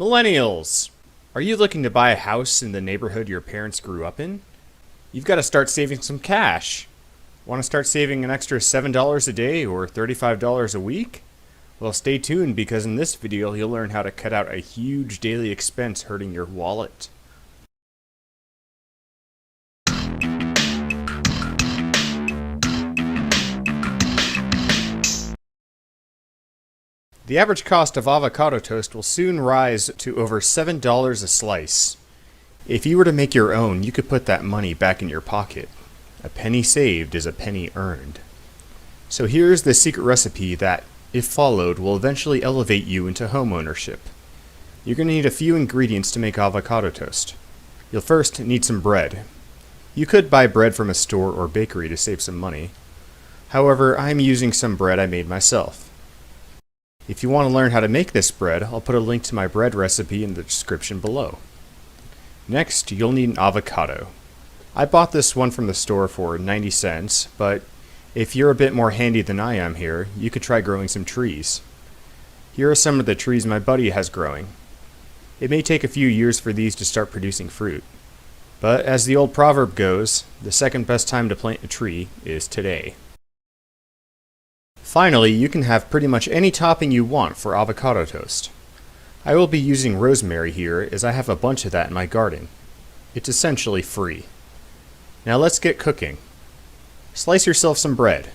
Millennials! Are you looking to buy a house in the neighborhood your parents grew up in? You've got to start saving some cash. Want to start saving an extra $7 a day or $35 a week? Well, stay tuned because in this video you'll learn how to cut out a huge daily expense hurting your wallet. The average cost of avocado toast will soon rise to over $7 a slice. If you were to make your own, you could put that money back in your pocket. A penny saved is a penny earned. So here's the secret recipe that, if followed, will eventually elevate you into homeownership. You're going to need a few ingredients to make avocado toast. You'll first need some bread. You could buy bread from a store or bakery to save some money. However, I'm using some bread I made myself. If you want to learn how to make this bread, I'll put a link to my bread recipe in the description below. Next, you'll need an avocado. I bought this one from the store for 90 cents, but if you're a bit more handy than I am here, you could try growing some trees. Here are some of the trees my buddy has growing. It may take a few years for these to start producing fruit, but as the old proverb goes, the second best time to plant a tree is today. Finally, you can have pretty much any topping you want for avocado toast. I will be using rosemary here as I have a bunch of that in my garden. It's essentially free. Now let's get cooking. Slice yourself some bread.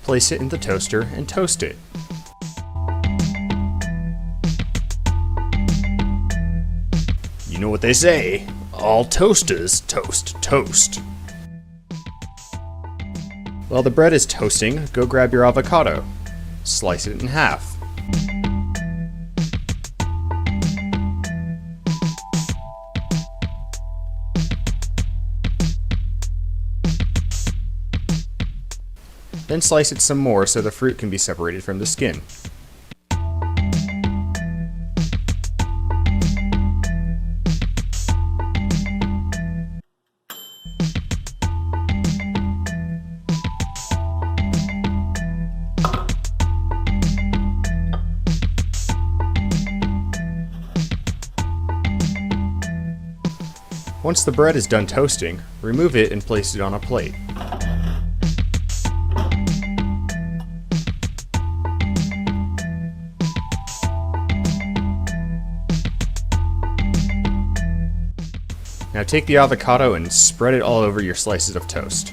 Place it in the toaster and toast it. You know what they say, all toasters toast toast. While the bread is toasting, go grab your avocado. Slice it in half. Then slice it some more so the fruit can be separated from the skin. Once the bread is done toasting, remove it and place it on a plate. Now take the avocado and spread it all over your slices of toast.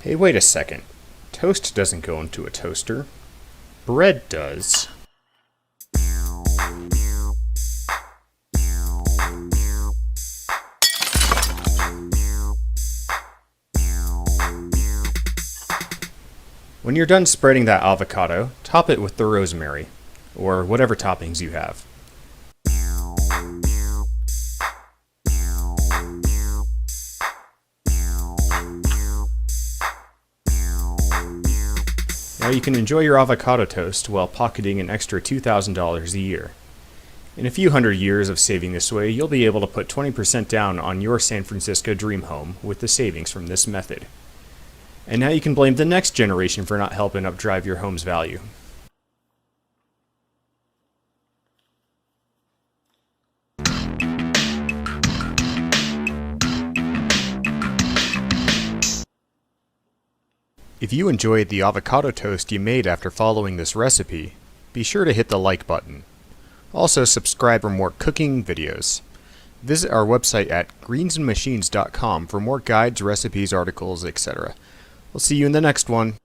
Hey, wait a second. Toast doesn't go into a toaster. Bread does. When you're done spreading that avocado, top it with the rosemary, or whatever toppings you have. Now you can enjoy your avocado toast while pocketing an extra $2,000 a year. In a few hundred years of saving this way, you'll be able to put 20% down on your San Francisco dream home with the savings from this method. And now you can blame the next generation for not helping updrive your home's value. If you enjoyed the avocado toast you made after following this recipe, be sure to hit the like button. Also subscribe for more cooking videos. Visit our website at greensandmachines.com for more guides, recipes, articles, etc. We'll see you in the next one.